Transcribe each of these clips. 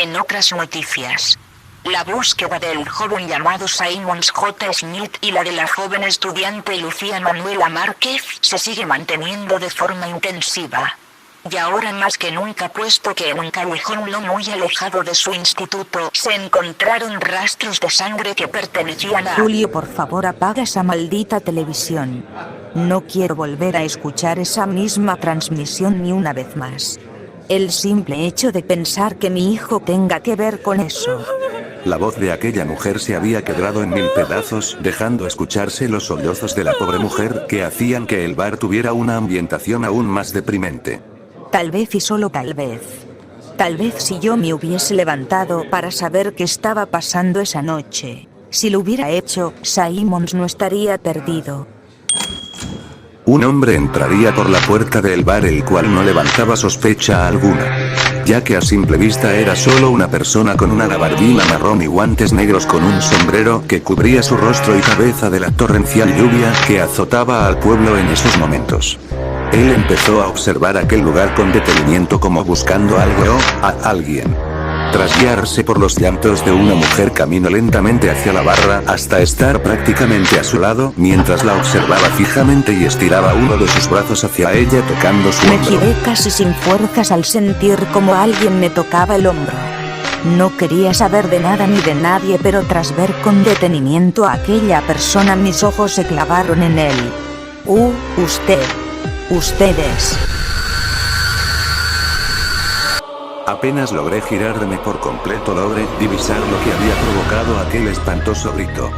En otras noticias, la búsqueda del joven llamado Simmons J. Smith y la de la joven estudiante Lucía Manuela Márquez se sigue manteniendo de forma intensiva. Y ahora más que nunca, puesto que en un callejón no muy alejado de su instituto se encontraron rastros de sangre que pertenecían a... Julio, por favor, apaga esa maldita televisión. No quiero volver a escuchar esa misma transmisión ni una vez más. El simple hecho de pensar que mi hijo tenga que ver con eso. La voz de aquella mujer se había quebrado en 1000 pedazos, dejando escucharse los sollozos de la pobre mujer, que hacían que el bar tuviera una ambientación aún más deprimente. Tal vez y solo tal vez si yo me hubiese levantado para saber qué estaba pasando esa noche, si lo hubiera hecho, Simmons no estaría perdido. Un hombre entraría por la puerta del bar, el cual no levantaba sospecha alguna, ya que a simple vista era solo una persona con una gabardina marrón y guantes negros con un sombrero que cubría su rostro y cabeza de la torrencial lluvia que azotaba al pueblo en esos momentos. Él empezó a observar aquel lugar con detenimiento, como buscando algo o a alguien. Tras guiarse por los llantos de una mujer, caminó lentamente hacia la barra hasta estar prácticamente a su lado, mientras la observaba fijamente y estiraba uno de sus brazos hacia ella, tocando su hombro. Me giré casi sin fuerzas al sentir como alguien me tocaba el hombro. No quería saber de nada ni de nadie, pero tras ver con detenimiento a aquella persona, mis ojos se clavaron en él. Ustedes. Apenas logré girarme por completo, logré divisar lo que había provocado aquel espantoso grito.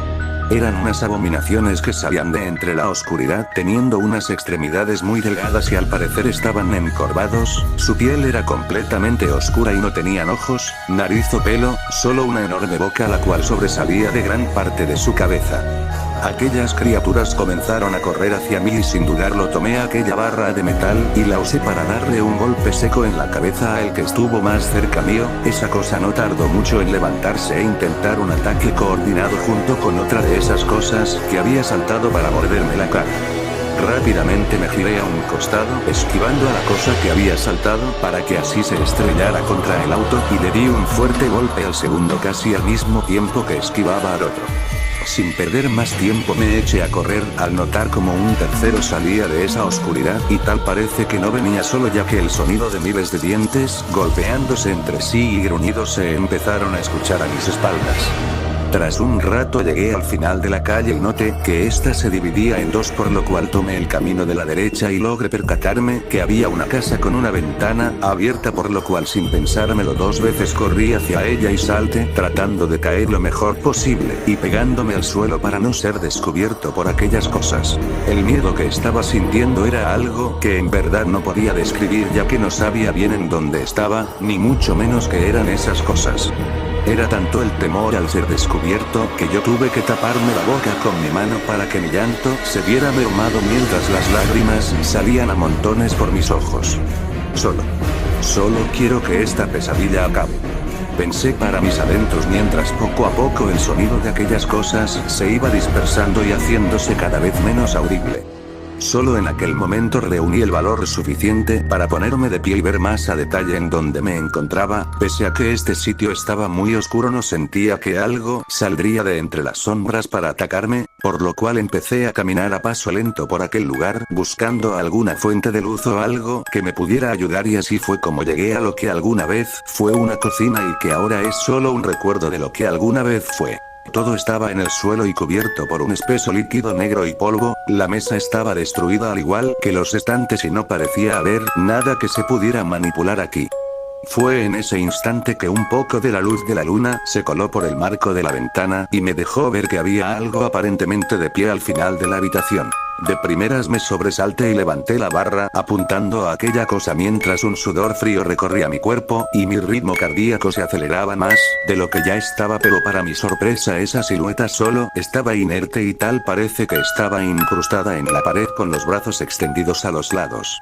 Eran unas abominaciones que salían de entre la oscuridad, teniendo unas extremidades muy delgadas y al parecer estaban encorvados. Su piel era completamente oscura y no tenían ojos, nariz o pelo, solo una enorme boca la cual sobresalía de gran parte de su cabeza. Aquellas criaturas comenzaron a correr hacia mí y sin dudarlo tomé aquella barra de metal y la usé para darle un golpe seco en la cabeza al que estuvo más cerca mío. Esa cosa no tardó mucho en levantarse e intentar un ataque coordinado junto con otra de esas cosas que había saltado para morderme la cara. Rápidamente me giré a un costado, esquivando a la cosa que había saltado para que así se estrellara contra el auto, y le di un fuerte golpe al segundo casi al mismo tiempo que esquivaba al otro. Sin perder más tiempo me eché a correr, al notar como un tercero salía de esa oscuridad, y tal parece que no venía solo, ya que el sonido de miles de dientes golpeándose entre sí y gruñidos se empezaron a escuchar a mis espaldas. Tras un rato llegué al final de la calle y noté que ésta se dividía en dos, por lo cual tomé el camino de la derecha y logré percatarme que había una casa con una ventana abierta, por lo cual sin pensármelo dos veces corrí hacia ella y salté, tratando de caer lo mejor posible y pegándome al suelo para no ser descubierto por aquellas cosas. El miedo que estaba sintiendo era algo que en verdad no podía describir, ya que no sabía bien en dónde estaba, ni mucho menos qué eran esas cosas. Era tanto el temor al ser descubierto que yo tuve que taparme la boca con mi mano para que mi llanto se viera mermado mientras las lágrimas salían a montones por mis ojos. Solo quiero que esta pesadilla acabe. Pensé para mis adentros mientras poco a poco el sonido de aquellas cosas se iba dispersando y haciéndose cada vez menos audible. Solo en aquel momento reuní el valor suficiente para ponerme de pie y ver más a detalle en donde me encontraba. Pese a que este sitio estaba muy oscuro, no sentía que algo saldría de entre las sombras para atacarme, por lo cual empecé a caminar a paso lento por aquel lugar, buscando alguna fuente de luz o algo que me pudiera ayudar, y así fue como llegué a lo que alguna vez fue una cocina y que ahora es solo un recuerdo de lo que alguna vez fue. Todo estaba en el suelo y cubierto por un espeso líquido negro y polvo. La mesa estaba destruida al igual que los estantes y no parecía haber nada que se pudiera manipular aquí. Fue en ese instante que un poco de la luz de la luna se coló por el marco de la ventana y me dejó ver que había algo aparentemente de pie al final de la habitación. De primeras me sobresalté y levanté la barra apuntando a aquella cosa mientras un sudor frío recorría mi cuerpo y mi ritmo cardíaco se aceleraba más de lo que ya estaba, pero para mi sorpresa esa silueta solo estaba inerte y tal parece que estaba incrustada en la pared con los brazos extendidos a los lados.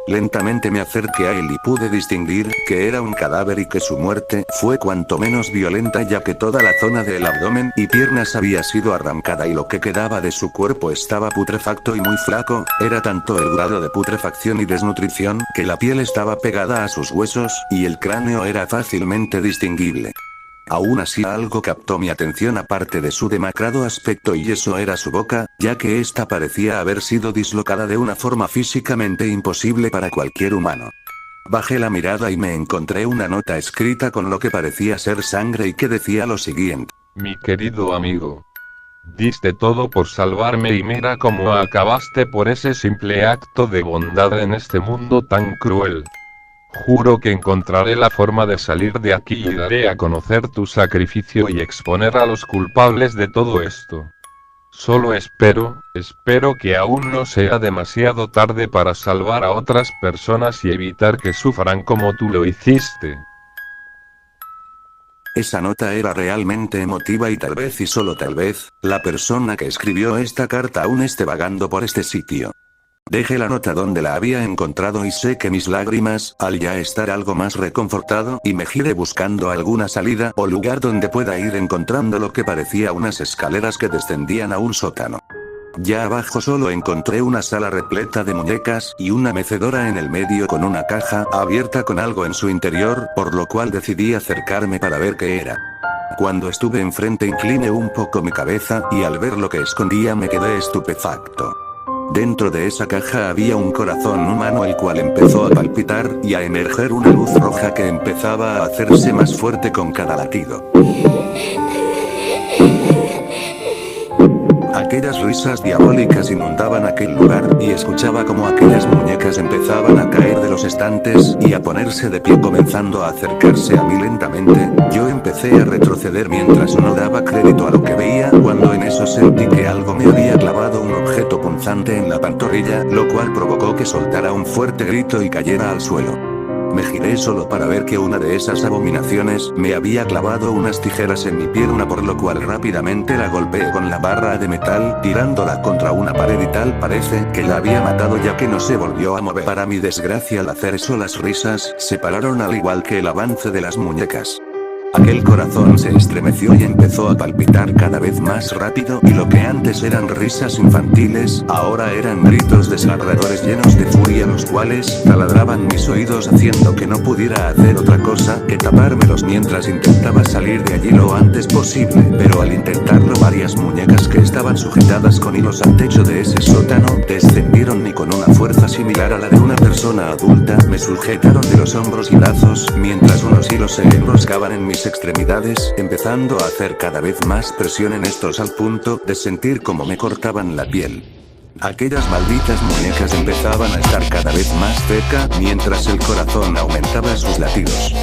Lentamente me acerqué a él y pude distinguir que era un cadáver y que su muerte fue cuanto menos violenta, ya que toda la zona del abdomen y piernas había sido arrancada y lo que quedaba de su cuerpo estaba putrefacto y muy flaco. Era tanto el grado de putrefacción y desnutrición que la piel estaba pegada a sus huesos y el cráneo era fácilmente distinguible. Aún así algo captó mi atención aparte de su demacrado aspecto, y eso era su boca, ya que ésta parecía haber sido dislocada de una forma físicamente imposible para cualquier humano. Bajé la mirada y me encontré una nota escrita con lo que parecía ser sangre y que decía lo siguiente: Mi querido amigo, diste todo por salvarme y mira cómo acabaste por ese simple acto de bondad en este mundo tan cruel. Juro que encontraré la forma de salir de aquí y daré a conocer tu sacrificio y exponer a los culpables de todo esto. Solo espero que aún no sea demasiado tarde para salvar a otras personas y evitar que sufran como tú lo hiciste. Esa nota era realmente emotiva y tal vez, y solo tal vez, la persona que escribió esta carta aún esté vagando por este sitio. Dejé la nota donde la había encontrado y sequé mis lágrimas, al ya estar algo más reconfortado, y me giré buscando alguna salida o lugar donde pueda ir, encontrando lo que parecía unas escaleras que descendían a un sótano. Ya abajo solo encontré una sala repleta de muñecas y una mecedora en el medio con una caja abierta con algo en su interior, por lo cual decidí acercarme para ver qué era. Cuando estuve enfrente incliné un poco mi cabeza, y al ver lo que escondía me quedé estupefacto. Dentro de esa caja había un corazón humano, el cual empezó a palpitar y a emerger una luz roja que empezaba a hacerse más fuerte con cada latido. Aquellas risas diabólicas inundaban aquel lugar, y escuchaba como aquellas muñecas empezaban a caer de los estantes y a ponerse de pie, comenzando a acercarse a mí lentamente. Yo empecé a retroceder mientras no daba crédito a lo que veía, cuando en eso sentí que algo me había clavado un objeto punzante en la pantorrilla, lo cual provocó que soltara un fuerte grito y cayera al suelo. Me giré solo para ver que una de esas abominaciones me había clavado unas tijeras en mi pierna, por lo cual rápidamente la golpeé con la barra de metal, tirándola contra una pared, y tal parece que la había matado, ya que no se volvió a mover. Para mi desgracia, al hacer eso las risas se pararon, al igual que el avance de las muñecas. Aquel corazón se estremeció y empezó a palpitar cada vez más rápido, y lo que antes eran risas infantiles, ahora eran gritos desgarradores llenos de furia, los cuales taladraban mis oídos, haciendo que no pudiera hacer otra cosa que tapármelos mientras intentaba salir de allí lo antes posible. Pero al intentarlo, varias muñecas que estaban sujetadas con hilos al techo de ese sótano descendieron, y con una fuerza similar a la de una persona adulta me sujetaron de los hombros y brazos, mientras unos hilos se enroscaban en mis extremidades, empezando a hacer cada vez más presión en estos, al punto de sentir como me cortaban la piel. Aquellas malditas muñecas empezaban a estar cada vez más cerca, mientras el corazón aumentaba sus latidos.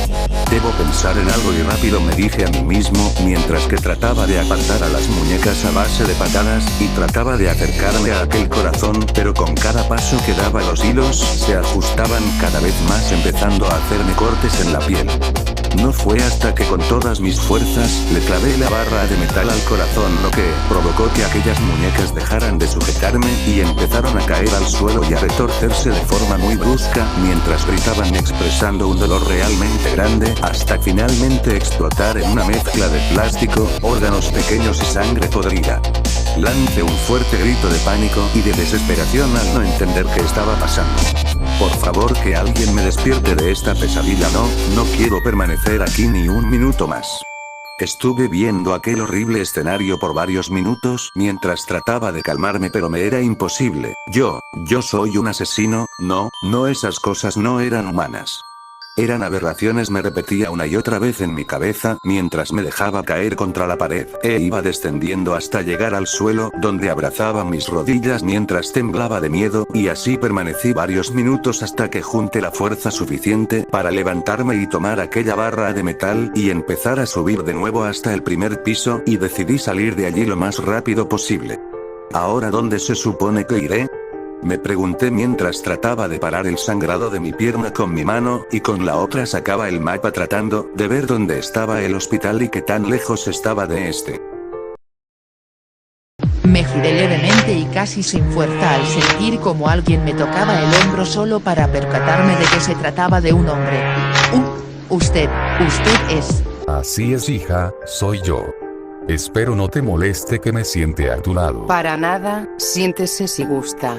Debo pensar en algo, y rápido me dije a mí mismo, mientras que trataba de apartar a las muñecas a base de patadas, y trataba de acercarme a aquel corazón, pero con cada paso que daba los hilos se ajustaban cada vez más, empezando a hacerme cortes en la piel. No fue hasta que con todas mis fuerzas le clavé la barra de metal al corazón lo que provocó que aquellas muñecas dejaran de sujetarme y empezaron a caer al suelo y a retorcerse de forma muy brusca, mientras gritaban expresando un dolor realmente grande, hasta finalmente explotar en una mezcla de plástico, órganos pequeños y sangre podrida. Lancé un fuerte grito de pánico y de desesperación al no entender qué estaba pasando. Por favor, que alguien me despierte de esta pesadilla, no quiero permanecer aquí ni un minuto más. Estuve viendo aquel horrible escenario por varios minutos mientras trataba de calmarme, pero me era imposible. Yo soy un asesino, no, esas cosas no eran humanas. Eran aberraciones, me repetía una y otra vez en mi cabeza, mientras me dejaba caer contra la pared, e iba descendiendo hasta llegar al suelo, donde abrazaba mis rodillas mientras temblaba de miedo, y así permanecí varios minutos hasta que junté la fuerza suficiente para levantarme y tomar aquella barra de metal y empezar a subir de nuevo hasta el primer piso, y decidí salir de allí lo más rápido posible. ¿Ahora dónde se supone que iré?, me pregunté mientras trataba de parar el sangrado de mi pierna con mi mano, y con la otra sacaba el mapa tratando de ver dónde estaba el hospital y qué tan lejos estaba de este. Me giré levemente y casi sin fuerza al sentir como alguien me tocaba el hombro solo para percatarme de que se trataba de un hombre. Usted es... Así es, hija, soy yo. Espero no te moleste que me siente a tu lado. Para nada, siéntese si gusta.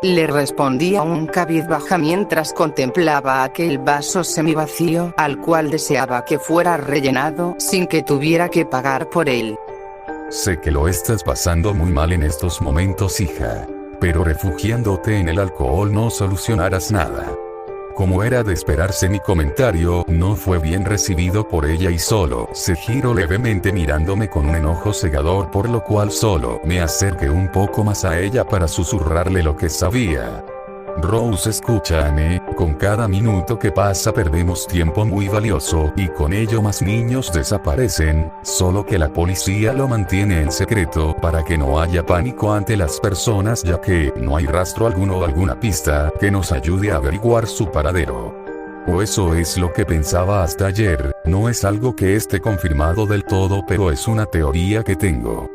Le respondí aún cabizbaja mientras contemplaba aquel vaso semivacío al cual deseaba que fuera rellenado sin que tuviera que pagar por él. Sé que lo estás pasando muy mal en estos momentos, hija. Pero refugiándote en el alcohol no solucionarás nada. Como era de esperarse, mi comentario no fue bien recibido por ella y solo se giró levemente mirándome con un enojo cegador, por lo cual solo me acerqué un poco más a ella para susurrarle lo que sabía. Rose, escúchame, con cada minuto que pasa perdemos tiempo muy valioso y con ello más niños desaparecen, solo que la policía lo mantiene en secreto para que no haya pánico ante las personas, ya que no hay rastro alguno o alguna pista que nos ayude a averiguar su paradero. O eso es lo que pensaba hasta ayer. No es algo que esté confirmado del todo, pero es una teoría que tengo.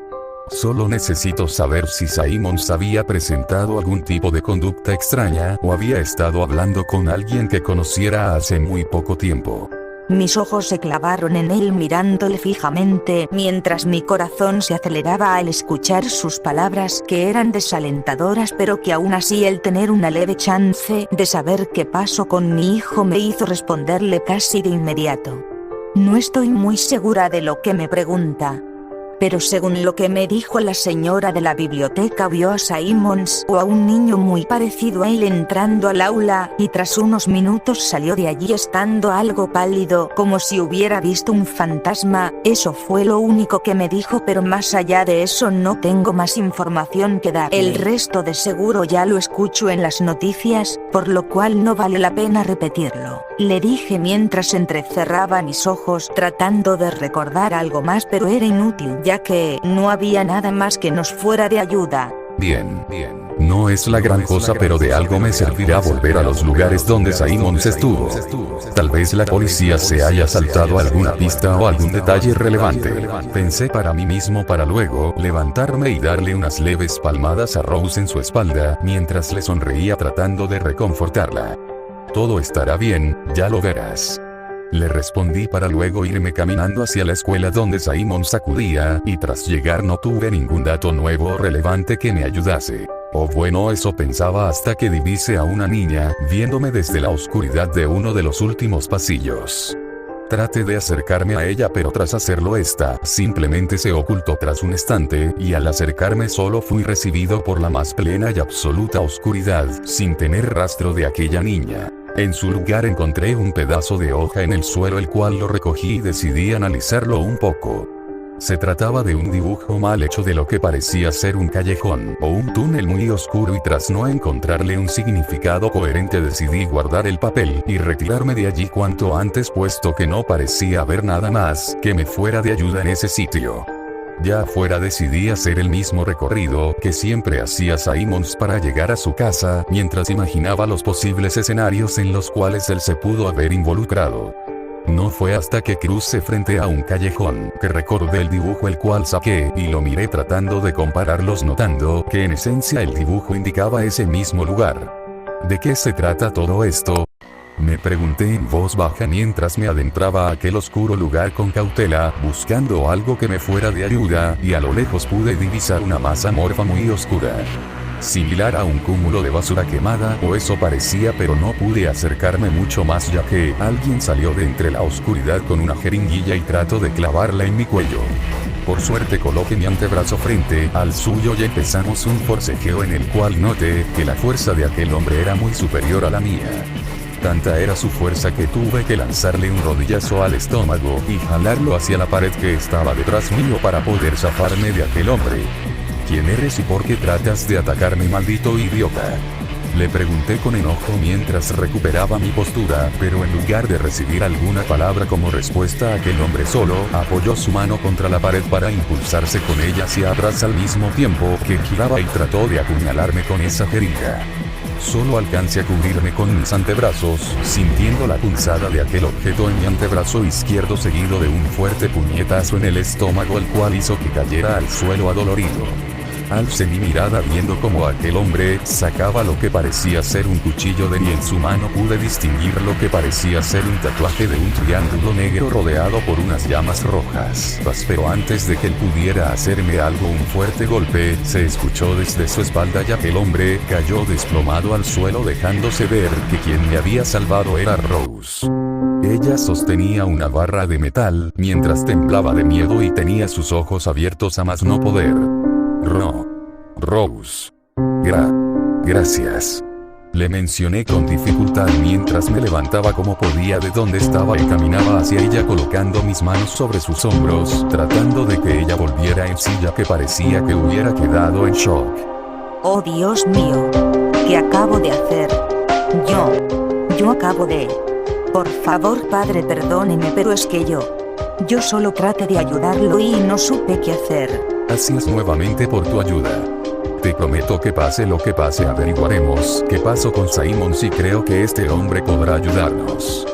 Solo necesito saber si Simmons había presentado algún tipo de conducta extraña o había estado hablando con alguien que conociera hace muy poco tiempo. Mis ojos se clavaron en él mirándole fijamente, mientras mi corazón se aceleraba al escuchar sus palabras, que eran desalentadoras, pero que aún así el tener una leve chance de saber qué pasó con mi hijo me hizo responderle casi de inmediato. No estoy muy segura de lo que me pregunta, pero según lo que me dijo la señora de la biblioteca, vio a Simmons o a un niño muy parecido a él entrando al aula, y tras unos minutos salió de allí estando algo pálido, como si hubiera visto un fantasma. Eso fue lo único que me dijo, pero más allá de eso no tengo más información que dar. El resto de seguro ya lo escucho en las noticias, por lo cual no vale la pena repetirlo, le dije mientras entrecerraba mis ojos tratando de recordar algo más, pero era inútil, ya que no había nada más que nos fuera de ayuda. Bien. No es la gran cosa, pero de algo me servirá volver a los lugares donde Simmons estuvo. Tal vez la policía se haya saltado alguna pista o algún detalle relevante. Pensé para mí mismo, para luego levantarme y darle unas leves palmadas a Rose en su espalda, mientras le sonreía tratando de reconfortarla. Todo estará bien, ya lo verás. Le respondí para luego irme caminando hacia la escuela donde Simmons acudía, y tras llegar no tuve ningún dato nuevo o relevante que me ayudase. O bueno, eso pensaba hasta que divisé a una niña, viéndome desde la oscuridad de uno de los últimos pasillos. Traté de acercarme a ella, pero tras hacerlo esta simplemente se ocultó tras un estante, y al acercarme solo fui recibido por la más plena y absoluta oscuridad, sin tener rastro de aquella niña. En su lugar encontré un pedazo de hoja en el suelo, el cual lo recogí y decidí analizarlo un poco. Se trataba de un dibujo mal hecho de lo que parecía ser un callejón o un túnel muy oscuro, y tras no encontrarle un significado coherente decidí guardar el papel y retirarme de allí cuanto antes, puesto que no parecía haber nada más que me fuera de ayuda en ese sitio. Ya afuera decidí hacer el mismo recorrido que siempre hacía Simmons para llegar a su casa, mientras imaginaba los posibles escenarios en los cuales él se pudo haber involucrado. No fue hasta que crucé frente a un callejón que recordé el dibujo, el cual saqué y lo miré tratando de compararlos, notando que en esencia el dibujo indicaba ese mismo lugar. ¿De qué se trata todo esto?, me pregunté en voz baja mientras me adentraba a aquel oscuro lugar con cautela, buscando algo que me fuera de ayuda, y a lo lejos pude divisar una masa amorfa muy oscura, similar a un cúmulo de basura quemada, o eso parecía, pero no pude acercarme mucho más, ya que alguien salió de entre la oscuridad con una jeringuilla y trató de clavarla en mi cuello. Por suerte coloqué mi antebrazo frente al suyo y empezamos un forcejeo en el cual noté que la fuerza de aquel hombre era muy superior a la mía. Tanta era su fuerza que tuve que lanzarle un rodillazo al estómago y jalarlo hacia la pared que estaba detrás mío para poder zafarme de aquel hombre. ¿Quién eres y por qué tratas de atacarme, maldito idiota?, le pregunté con enojo mientras recuperaba mi postura, pero en lugar de recibir alguna palabra como respuesta, aquel hombre solo apoyó su mano contra la pared para impulsarse con ella hacia atrás al mismo tiempo que giraba y trató de apuñalarme con esa jeringa. Solo alcancé a cubrirme con mis antebrazos, sintiendo la punzada de aquel objeto en mi antebrazo izquierdo, seguido de un fuerte puñetazo en el estómago, el cual hizo que cayera al suelo adolorido. Alcé mi mirada viendo como aquel hombre sacaba lo que parecía ser un cuchillo y en su mano pude distinguir lo que parecía ser un tatuaje de un triángulo negro rodeado por unas llamas rojas. Pero antes de que él pudiera hacerme algo, un fuerte golpe se escuchó desde su espalda y aquel hombre cayó desplomado al suelo, dejándose ver que quien me había salvado era Rose. Ella sostenía una barra de metal mientras temblaba de miedo y tenía sus ojos abiertos a más no poder. Rose. Gracias. Le mencioné con dificultad mientras me levantaba como podía de donde estaba y caminaba hacia ella colocando mis manos sobre sus hombros, tratando de que ella volviera en sí, ya que parecía que hubiera quedado en shock. Oh Dios mío. ¿Qué acabo de hacer? Yo acabo de... Por favor, padre, perdóneme, pero es que yo solo traté de ayudarlo y no supe qué hacer. Gracias nuevamente por tu ayuda. Te prometo que pase lo que pase averiguaremos qué pasó con Simons y creo que este hombre podrá ayudarnos.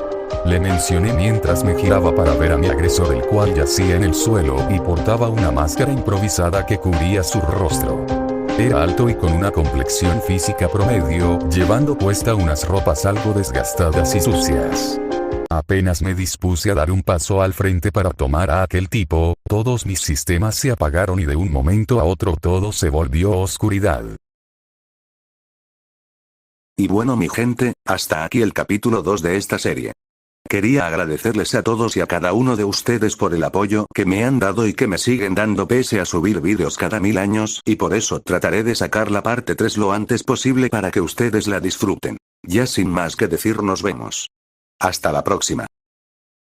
Le mencioné mientras me giraba para ver a mi agresor, el cual yacía en el suelo y portaba una máscara improvisada que cubría su rostro. Era alto y con una complexión física promedio, llevando puesta unas ropas algo desgastadas y sucias. Apenas me dispuse a dar un paso al frente para tomar a aquel tipo, todos mis sistemas se apagaron y de un momento a otro todo se volvió oscuridad. Y bueno, mi gente, hasta aquí el capítulo 2 de esta serie. Quería agradecerles a todos y a cada uno de ustedes por el apoyo que me han dado y que me siguen dando pese a subir vídeos cada 1000 años, y por eso trataré de sacar la parte 3 lo antes posible para que ustedes la disfruten. Ya sin más que decir, nos vemos. Hasta la próxima.